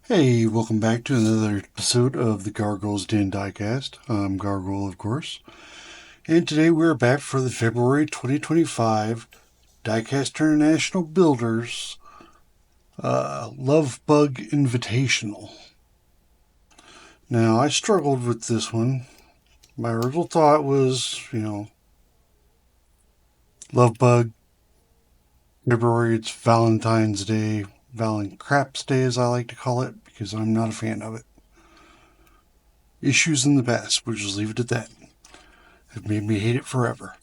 Hey, welcome back to another episode of the Gargoyles Den Diecast. I'm Gargoyle, of course. And today we're back for the February 2025 Diecast International Builders Love Bug Invitational. Now, I struggled with this one. My original thought was, Love Bug, February, it's Valentine's Day, Craps Day as I like to call it, because I'm not a fan of it. Issues in the past, we'll just leave it at that. Have made me hate it forever.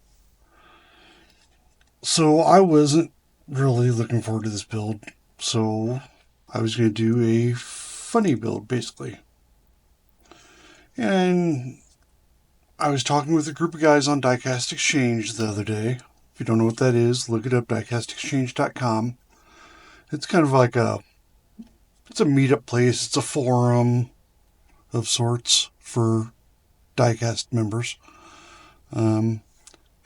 So I wasn't really looking forward to this build. So I was going to do a funny build, basically. And I was talking with a group of guys on Diecast Exchange the other day. If you don't know what that is, look it up, diecastexchange.com. It's kind of like it's a meetup place. It's a forum of sorts for Diecast members. And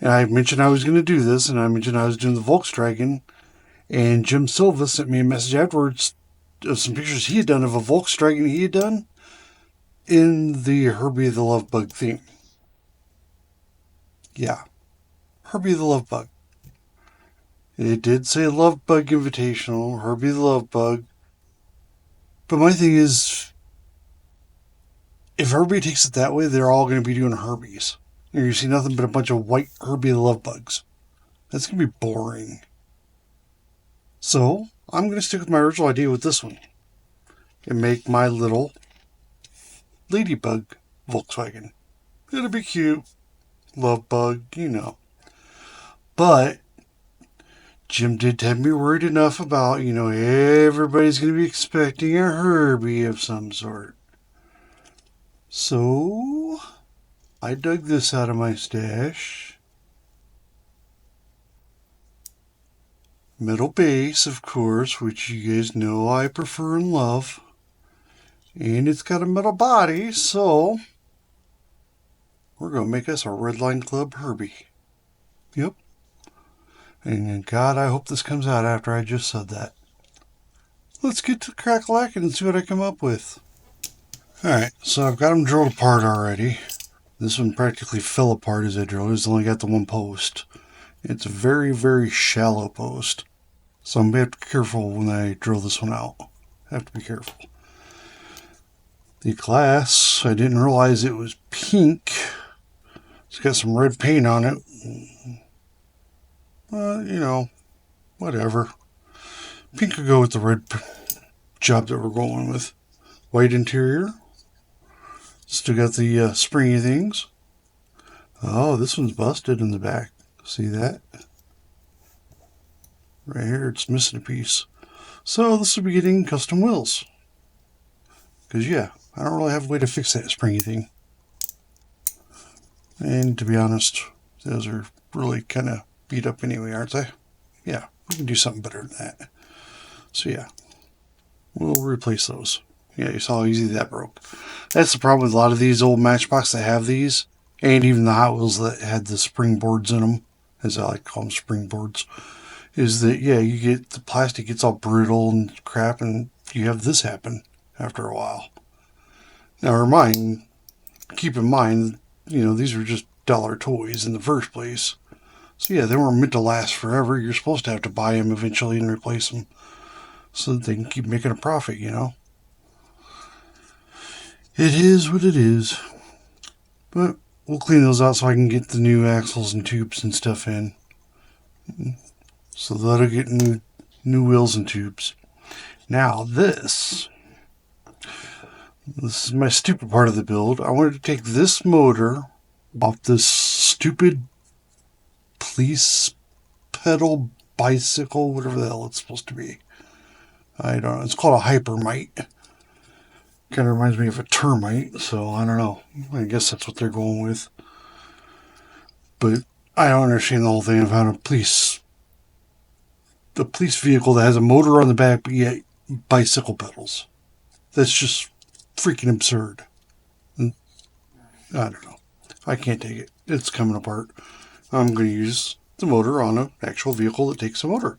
I mentioned I was going to do this, and I mentioned I was doing the Volkswagen. And Jim Silva sent me a message afterwards of some pictures he had done of a Volkswagen he had done in the Herbie the Love Bug theme. Yeah, Herbie the Love Bug. It did say Love Bug Invitational, Herbie the Love Bug. But my thing is, if everybody takes it that way, they're all going to be doing Herbies. And you see nothing but a bunch of white Herbie the Love Bugs. That's going to be boring. So, I'm going to stick with my original idea with this one. And make my little Ladybug Volkswagen. It'll be cute. Love Bug, But Jim did have me worried enough about, everybody's going to be expecting a Herbie of some sort. So, I dug this out of my stash. Metal base, of course, which you guys know I prefer and love. And it's got a metal body, so we're going to make us a Redline Club Herbie. Yep. And God, I hope this comes out after I just said that. Let's get to crack-a-lackin' and see what I come up with. Alright, so I've got them drilled apart already. This one practically fell apart as I drilled it. It's only got the one post. It's a very, very shallow post. So I'm going to have to be careful when I drill this one out. I have to be careful. The glass, I didn't realize it was pink. It's got some red paint on it. Whatever. Pink could go with the red job that we're going with. White interior. Still got the springy things. Oh, this one's busted in the back. See that? Right here, it's missing a piece. So this will be getting custom wheels. Because, yeah, I don't really have a way to fix that springy thing. And to be honest, those are really kind of beat up anyway, aren't they? Yeah, we can do something better than that. So, yeah, we'll replace those. Yeah, you saw how easy that broke. That's the problem with a lot of these old Matchbox that have these, and even the Hot Wheels that had the springboards in them, as I like to call them, springboards, is that, yeah, you get the plastic gets all brittle and crap, and you have this happen after a while. Now, keep in mind, these are just dollar toys in the first place. So, yeah, they weren't meant to last forever. You're supposed to have to buy them eventually and replace them so that they can keep making a profit, It is what it is. But we'll clean those out so I can get the new axles and tubes and stuff in. So that'll get new wheels and tubes. Now this is my stupid part of the build. I wanted to take this motor off this stupid police pedal bicycle, whatever the hell it's supposed to be. I don't know. It's called a hypermite. Kind of reminds me of a termite, so I don't know. I guess that's what they're going with. But I don't understand the whole thing of how the police vehicle that has a motor on the back, but yet bicycle pedals. That's just freaking absurd. I don't know. I can't take it. It's coming apart. I'm going to use the motor on an actual vehicle that takes a motor.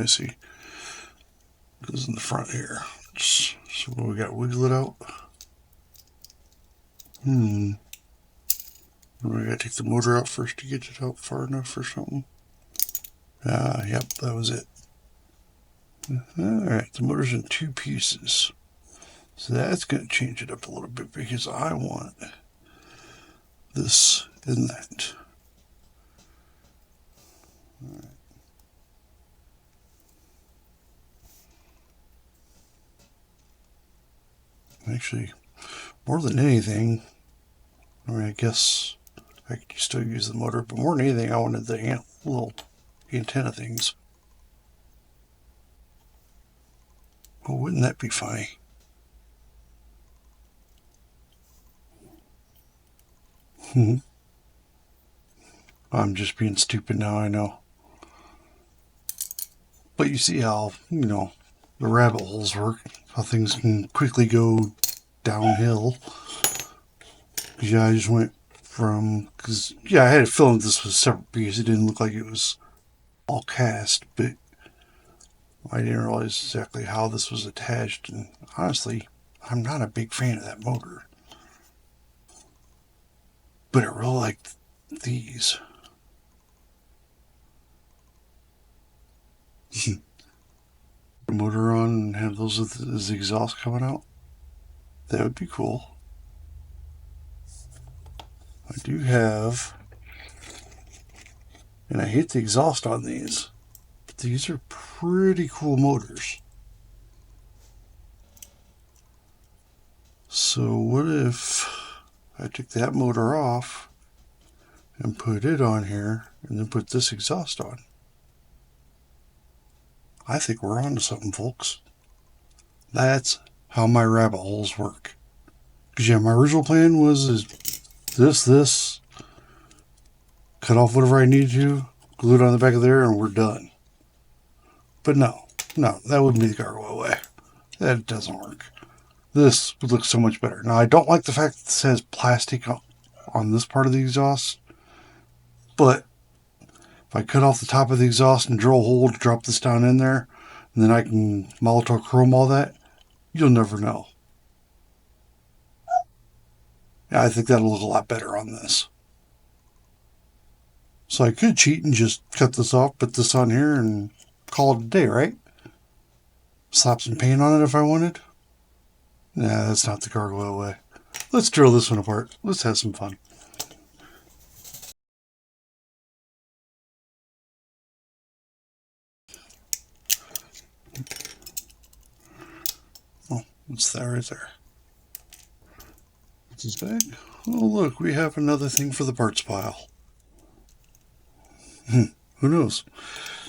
I see. Goes in the front here. So we got to wiggle it out. We got to take the motor out first to get it out far enough or something. Yep, that was it. Alright, the motor's in 2 pieces. So that's going to change it up a little bit because I want this and that. Alright. Actually, more than anything, I mean, I guess I could still use the motor, but more than anything, I wanted the little antenna things. Oh, wouldn't that be funny? I'm just being stupid now, I know. But you see how, the rabbit holes work, how things can quickly go downhill. Yeah, I just went from, I had a feeling this was separate because it didn't look like it was all cast, but I didn't realize exactly how this was attached, and honestly, I'm not a big fan of that motor. But I really like these. The motor on and have those as the exhaust coming out. That would be cool. I do have, and I hate the exhaust on these, but these are pretty cool motors. So what if I took that motor off and put it on here and then put this exhaust on? I think we're on to something, folks. That's how my rabbit holes work. Because yeah, my original plan was this, cut off whatever I need to, glue it on the back of there, and we're done. But no, that wouldn't be the gargoyle way. That doesn't work. This would look so much better. Now, I don't like the fact that it says plastic on this part of the exhaust, but if I cut off the top of the exhaust and drill a hole to drop this down in there, and then I can Molotov chrome all that, you'll never know. Yeah, I think that'll look a lot better on this. So I could cheat and just cut this off, put this on here, and call it a day, right? Slap some paint on it if I wanted. Nah, that's not the gargoyle way. Let's drill this one apart. Let's have some fun. Oh, what's that right there? What's this bag? Oh, look, we have another thing for the parts pile. Who knows?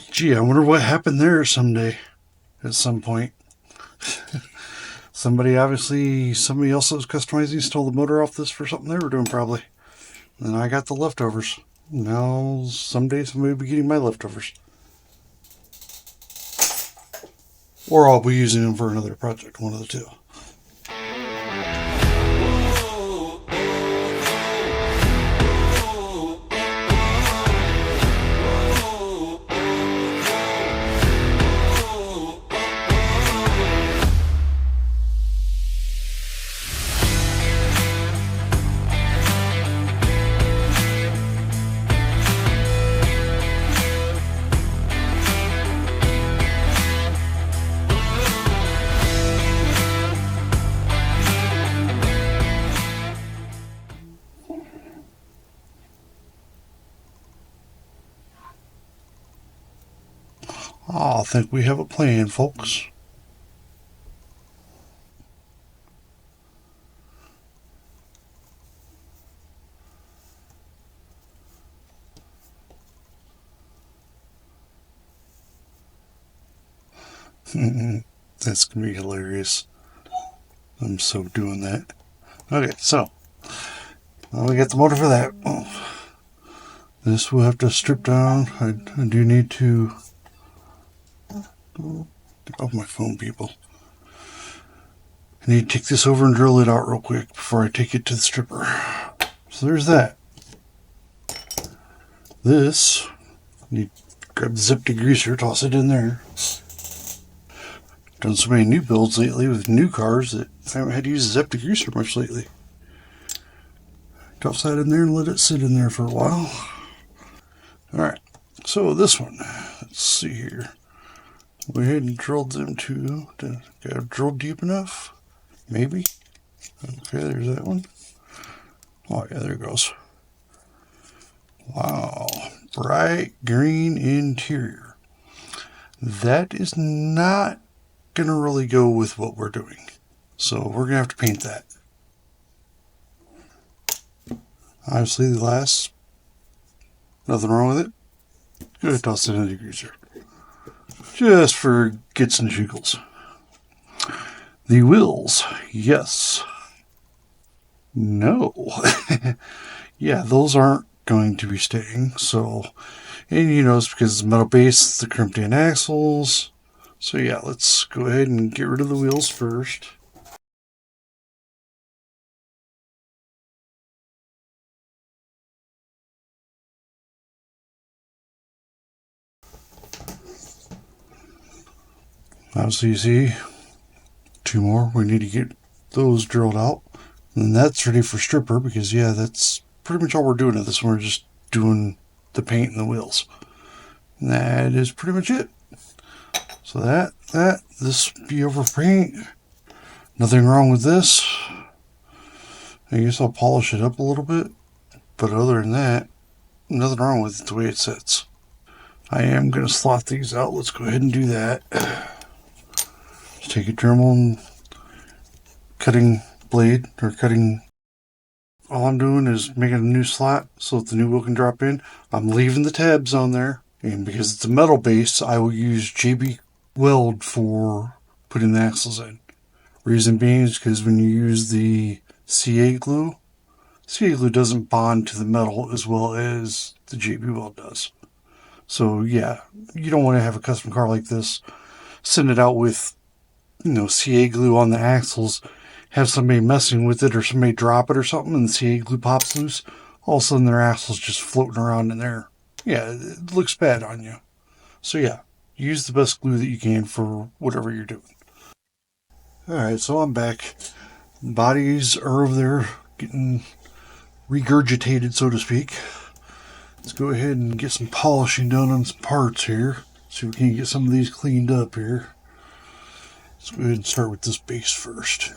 Gee, I wonder what happened there someday, at some point. Somebody else that was customizing stole the motor off this for something they were doing probably. And I got the leftovers. Now, someday somebody will be getting my leftovers. Or I'll be using them for another project, one of the two. I think we have a plan, folks. That's going to be hilarious. I'm so doing that. Okay, so we got the motor for that. This we'll have to strip down. I do need to... Get off my phone, people. I need to take this over and drill it out real quick before I take it to the stripper. So there's that. This, need Grab the zip degreaser, toss it in there. Done so many new builds lately with new cars that I haven't had to use a zip degreaser much lately. Toss that in there and let it sit in there for a while. Alright, so this one, let's see here. Go ahead and drill them two. Got to drill deep enough? Maybe. Okay, there's that one. Oh yeah, there it goes. Wow, bright green interior. That is not going to really go with what we're doing. So we're going to have to paint that. Obviously the glass, nothing wrong with it. Go ahead and toss it in the degreaser. Just for gits and jiggles. The wheels, yes. No. Yeah, those aren't going to be staying. So, and you know, it's because it's metal base, it's the crimped in axles. So yeah, let's go ahead and get rid of the wheels first. Obviously, you see, two more. We need to get those drilled out. And that's ready for stripper because, yeah, that's pretty much all we're doing at this one. We're just doing the paint and the wheels. And that is pretty much it. So this be over paint. Nothing wrong with this. I guess I'll polish it up a little bit. But other than that, nothing wrong with it the way it sits. I am going to slot these out. Let's go ahead and do that. Just take a Dremel and cutting blade or cutting. All I'm doing is making a new slot so that the new wheel can drop in. I'm leaving the tabs on there, and because it's a metal base, I will use JB Weld for putting the axles in. Reason being is because when you use the CA glue doesn't bond to the metal as well as the JB Weld does. So yeah, you don't want to have a custom car like this, send it out with, CA glue on the axles, have somebody messing with it or somebody drop it or something and the CA glue pops loose, all of a sudden their axle's just floating around in there. Yeah, it looks bad on you. So yeah, use the best glue that you can for whatever you're doing. Alright, so I'm back. Bodies are over there getting regurgitated, so to speak. Let's go ahead and get some polishing done on some parts here. See if we can get some of these cleaned up here. Let's go ahead and start with this base first.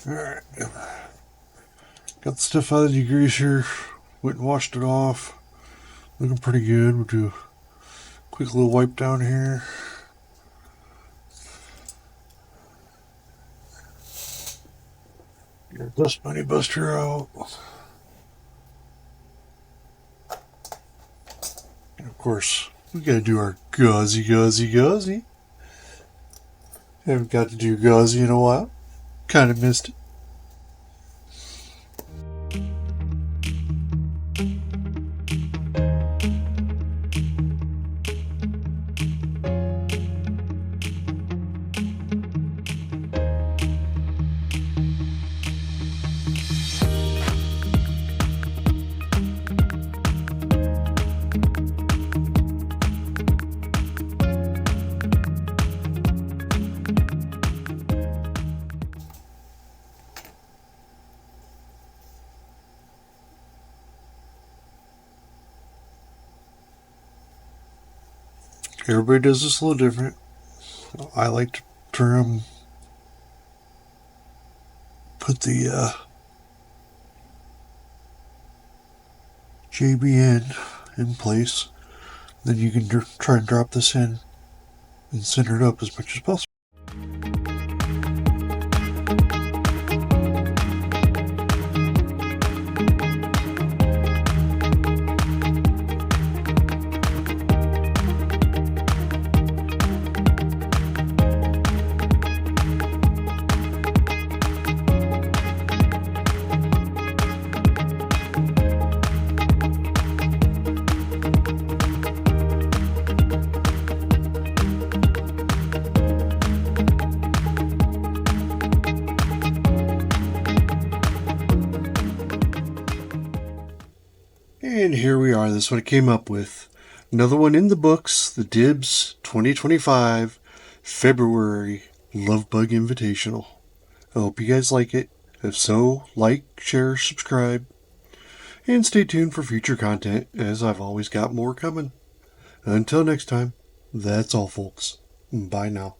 Alright, got the stuff out of the degreaser, went and washed it off, looking pretty good. We'll do a quick little wipe down here. Get this money buster out. And of course, we gotta do our gauzy. Haven't got to do gauzy in a while. Kind of missed it. Everybody does this a little different. I like to put the JB in place. Then you can try and drop this in and center it up as much as possible. And here we are. This is what I came up with. Another one in the books. The Dibs 2025 February Love Bug Invitational. I hope you guys like it. If so, like, share, subscribe. And stay tuned for future content, as I've always got more coming. Until next time, that's all, folks. Bye now.